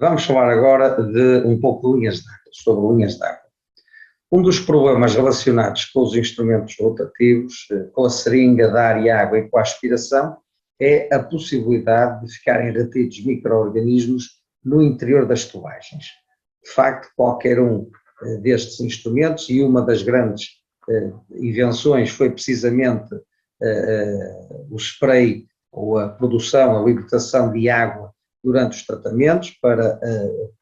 Vamos falar agora de um pouco de linhas de água, sobre linhas de água. Um dos problemas relacionados com os instrumentos rotativos, com a seringa de ar e água e com a aspiração, é a possibilidade de ficarem retidos micro-organismos no interior das tubulagens. De facto, qualquer um destes instrumentos, e uma das grandes invenções foi precisamente o spray ou a produção, a libertação de água durante os tratamentos para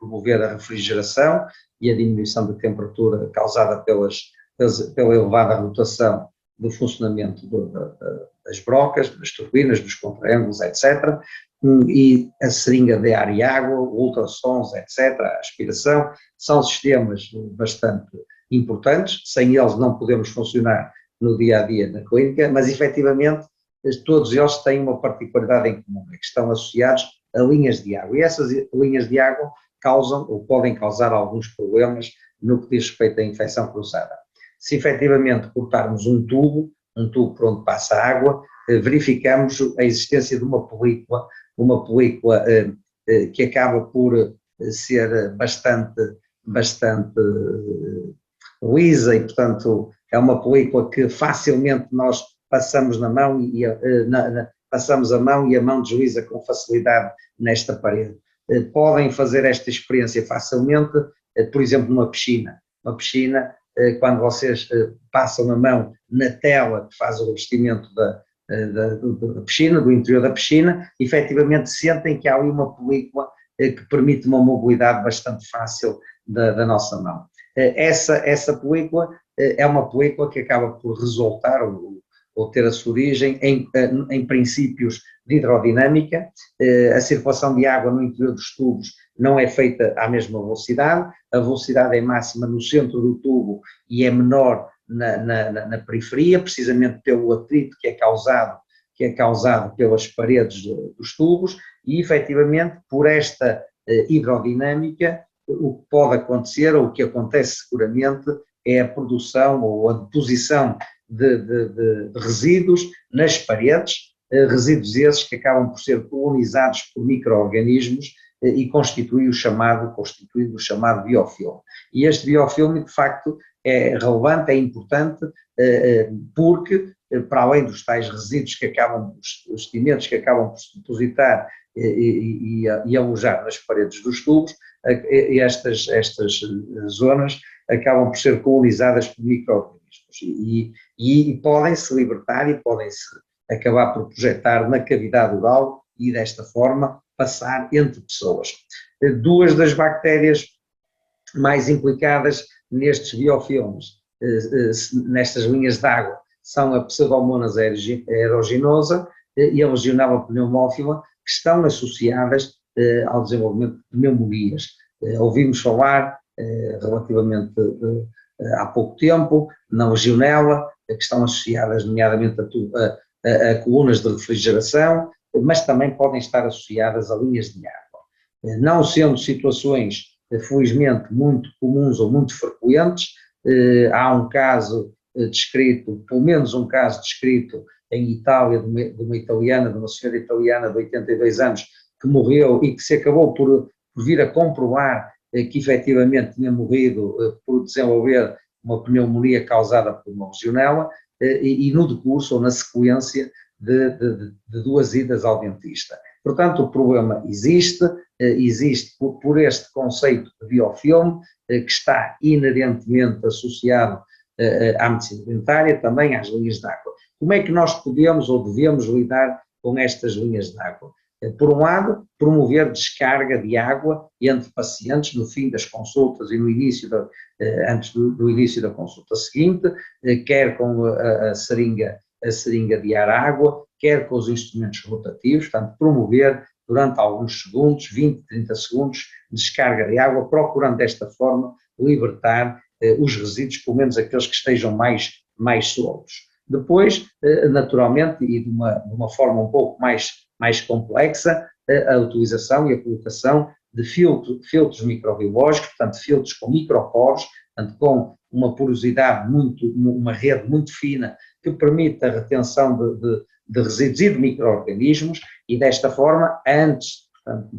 promover a refrigeração e a diminuição da temperatura causada pela elevada rotação do funcionamento das brocas, das turbinas, dos contraângulos, etc. E a seringa de ar e água, ultrassons, etc., a aspiração, são sistemas bastante importantes, sem eles não podemos funcionar no dia-a-dia na clínica, mas efetivamente todos eles têm uma particularidade em comum, é que estão associados a linhas de água, e essas linhas de água causam ou podem causar alguns problemas no que diz respeito à infecção cruzada. Se efetivamente cortarmos um tubo por onde passa a água, verificamos a existência de uma película que acaba por ser bastante lisa e, portanto, é uma película que facilmente nós passamos na mão passamos a mão e a mão desliza com facilidade nesta parede. Podem fazer esta experiência facilmente, por exemplo, numa piscina. Uma piscina, quando vocês passam a mão na tela que faz o revestimento da piscina, do interior da piscina, efetivamente sentem que há ali uma película que permite uma mobilidade bastante fácil da nossa mão. Essa película é uma película que acaba por resultar ou ter a sua origem em princípios de hidrodinâmica. A circulação de água no interior dos tubos não é feita à mesma velocidade, a velocidade é máxima no centro do tubo e é menor na periferia, precisamente pelo atrito que é causado pelas paredes dos tubos, e efetivamente por esta hidrodinâmica o que pode acontecer, ou o que acontece seguramente, é a produção ou a deposição de resíduos nas paredes, resíduos esses que acabam por ser colonizados por micro-organismos e constituem o chamado biofilme. E este biofilme, de facto, é relevante, é importante, porque, para além dos tais resíduos os sedimentos que acabam por se depositar e alojar nas paredes dos tubos, estas zonas acabam por ser colonizadas por micro-organismos e podem-se libertar e podem-se acabar por projetar na cavidade oral e desta forma passar entre pessoas. Duas das bactérias mais implicadas nestes biofilmes, nestas linhas de água, são a Pseudomonas aeruginosa e a Legionella pneumófila, que estão associadas ao desenvolvimento de pneumonias. Ouvimos falar relativamente há pouco tempo na Legionella, que estão associadas nomeadamente a colunas de refrigeração, mas também podem estar associadas a linhas de água. Não sendo situações, felizmente, muito comuns ou muito frequentes, há um caso descrito, pelo menos um caso descrito em Itália, de uma senhora italiana de 82 anos, que morreu e que se acabou por vir a comprovar que efetivamente tinha morrido por desenvolver uma pneumonia causada por uma legionela e no decurso ou na sequência de duas idas ao dentista. Portanto, o problema existe por este conceito de biofilme que está inerentemente associado à medicina dentária, também às linhas de água. Como é que nós podemos ou devemos lidar com estas linhas de água? Por um lado, promover descarga de água entre pacientes no fim das consultas e no início antes do início da consulta seguinte, quer com a seringa de ar-água, quer com os instrumentos rotativos, portanto, promover durante alguns segundos, 20, 30 segundos, descarga de água, procurando desta forma libertar os resíduos, pelo menos aqueles que estejam mais soltos. Depois, naturalmente, e de uma forma um pouco mais complexa, a utilização e a colocação de filtros microbiológicos, portanto, filtros com microporos, portanto, com uma porosidade uma rede muito fina que permite a retenção de resíduos e de micro-organismos, e desta forma, antes, portanto,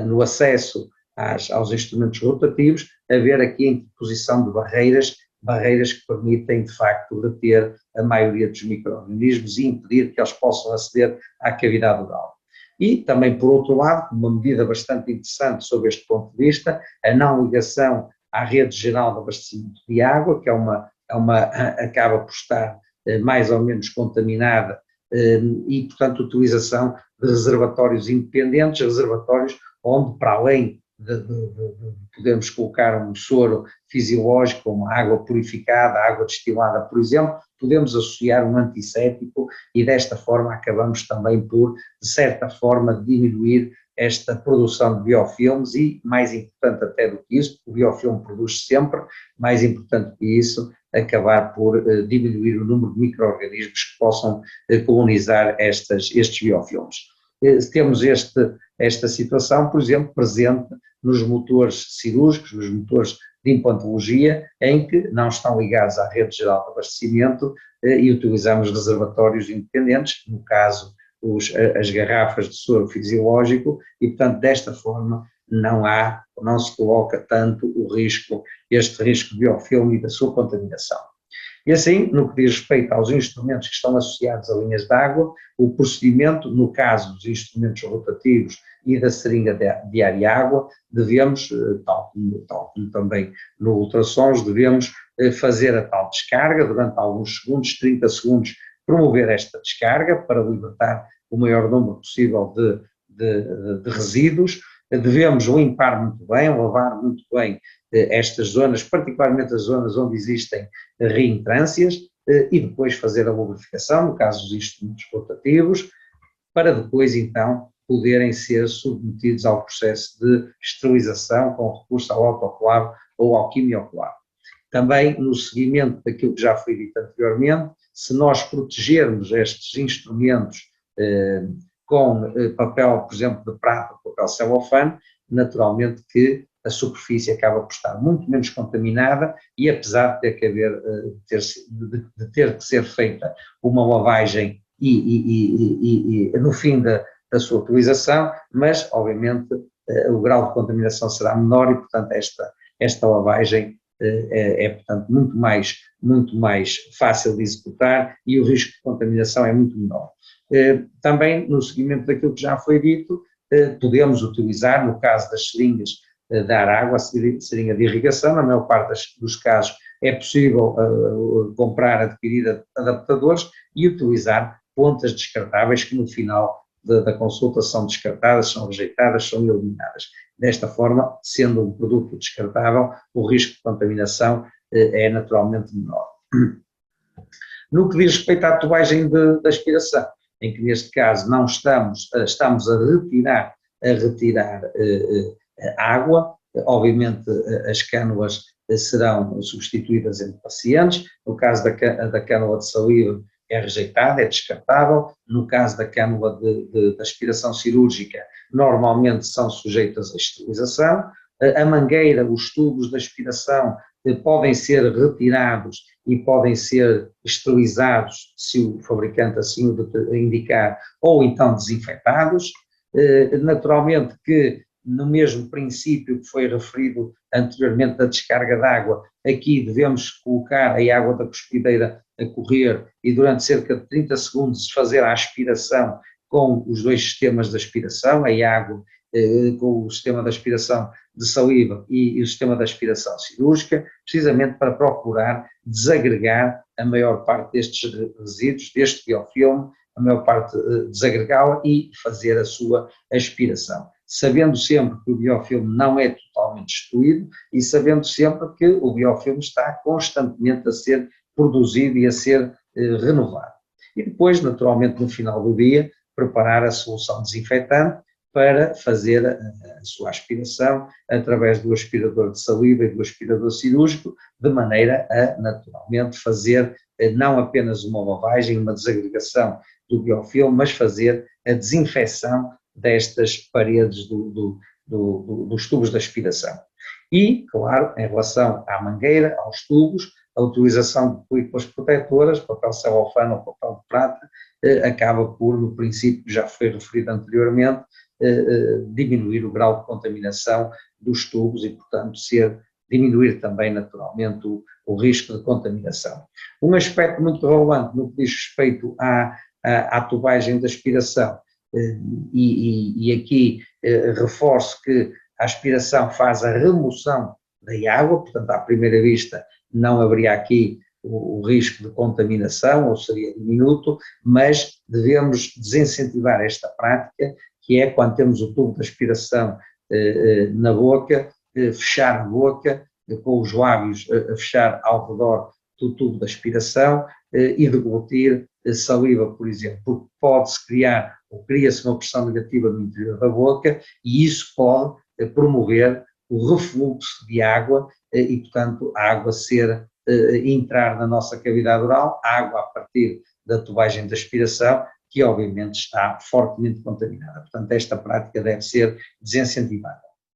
no acesso aos instrumentos rotativos, haver aqui a interposição de barreiras que permitem, de facto, reter a maioria dos micro-organismos e impedir que eles possam aceder à cavidade oral. E também, por outro lado, uma medida bastante interessante sob este ponto de vista, a não ligação à rede geral de abastecimento de água, que acaba por estar mais ou menos contaminada, e, portanto, utilização de reservatórios independentes, reservatórios onde, para além de podermos colocar um soro fisiológico, uma água purificada, água destilada, por exemplo, podemos associar um antisséptico e desta forma acabamos também por, de certa forma, diminuir esta produção de biofilmes e, mais importante até do que isso, o biofilme produz sempre, mais importante que isso, acabar por diminuir o número de micro-organismos que possam colonizar estes biofilmes. Temos esta situação, por exemplo, presente nos motores cirúrgicos, nos motores de implantologia, em que não estão ligados à rede geral de abastecimento e utilizamos reservatórios independentes, no caso as garrafas de soro fisiológico, e portanto desta forma não se coloca tanto este risco de biofilme e da sua contaminação. E assim, no que diz respeito aos instrumentos que estão associados a linhas de água, o procedimento, no caso dos instrumentos rotativos e da seringa de ar e água, devemos, tal como também no ultrassons, devemos fazer a tal descarga durante alguns segundos, 30 segundos, promover esta descarga para libertar o maior número possível de resíduos. Devemos limpar muito bem, lavar muito bem estas zonas, particularmente as zonas onde existem reentrâncias, e depois fazer a lubrificação, no caso dos instrumentos rotativos, para depois então poderem ser submetidos ao processo de esterilização com recurso ao autoclave ou ao quimioclave. Também no seguimento daquilo que já foi dito anteriormente, se nós protegermos estes instrumentos com papel, por exemplo, de prata, papel celofane, naturalmente que a superfície acaba por estar muito menos contaminada e apesar de ter que ser feita uma lavagem e no fim da sua utilização, mas obviamente o grau de contaminação será menor e portanto esta lavagem portanto muito mais fácil de executar e o risco de contaminação é muito menor. Também no seguimento daquilo que já foi dito, podemos utilizar, no caso das seringas dar água, a seringa de irrigação, na maior parte dos casos é possível comprar, adquirir adaptadores e utilizar pontas descartáveis que no final da consulta são descartadas, são rejeitadas, são eliminadas. Desta forma, sendo um produto descartável, o risco de contaminação é naturalmente menor. No que diz respeito à tubagem de aspiração, em que neste caso não estamos a retirar água, obviamente as cânulas serão substituídas entre pacientes, no caso da cânula de saliva é rejeitada, é descartável, no caso da cânula de aspiração cirúrgica normalmente são sujeitas à esterilização, a mangueira, os tubos de aspiração podem ser retirados e podem ser esterilizados se o fabricante assim o indicar, ou então desinfetados. Naturalmente que no mesmo princípio que foi referido anteriormente da descarga de água, aqui devemos colocar a água da cuspideira a correr e durante cerca de 30 segundos fazer a aspiração com os dois sistemas de aspiração, a água com o sistema de aspiração de saliva e o sistema de aspiração cirúrgica, precisamente para procurar desagregar a maior parte destes resíduos, deste biofilme, a maior parte desagregá-la e fazer a sua aspiração. Sabendo sempre que o biofilme não é totalmente destruído e sabendo sempre que o biofilme está constantemente a ser produzido e a ser renovado. E depois, naturalmente, no final do dia, preparar a solução desinfetante para fazer a sua aspiração através do aspirador de saliva e do aspirador cirúrgico, de maneira a, naturalmente, fazer não apenas uma lavagem, uma desagregação do biofilme, mas fazer a desinfecção destas paredes dos tubos de aspiração. E, claro, em relação à mangueira, aos tubos, a utilização de películas protetoras, papel celofane ou papel de prata, acaba por, no princípio, já foi referido anteriormente, diminuir o grau de contaminação dos tubos e, portanto, diminuir também naturalmente o risco de contaminação. Um aspecto muito relevante no que diz respeito à tubagem de aspiração, e aqui reforço que a aspiração faz a remoção da água, portanto, à primeira vista não haveria aqui o risco de contaminação, ou seria diminuto, mas devemos desincentivar esta prática, que é quando temos o tubo de aspiração na boca, fechar a boca, com os lábios a fechar ao redor do tubo de aspiração e deglutir saliva, por exemplo, porque pode-se criar, ou cria-se uma pressão negativa no interior da boca e isso pode promover o refluxo de água e, portanto, a água entrar na nossa cavidade oral, a água a partir da tubagem de aspiração, que obviamente está fortemente contaminada. Portanto, esta prática deve ser desincentivada.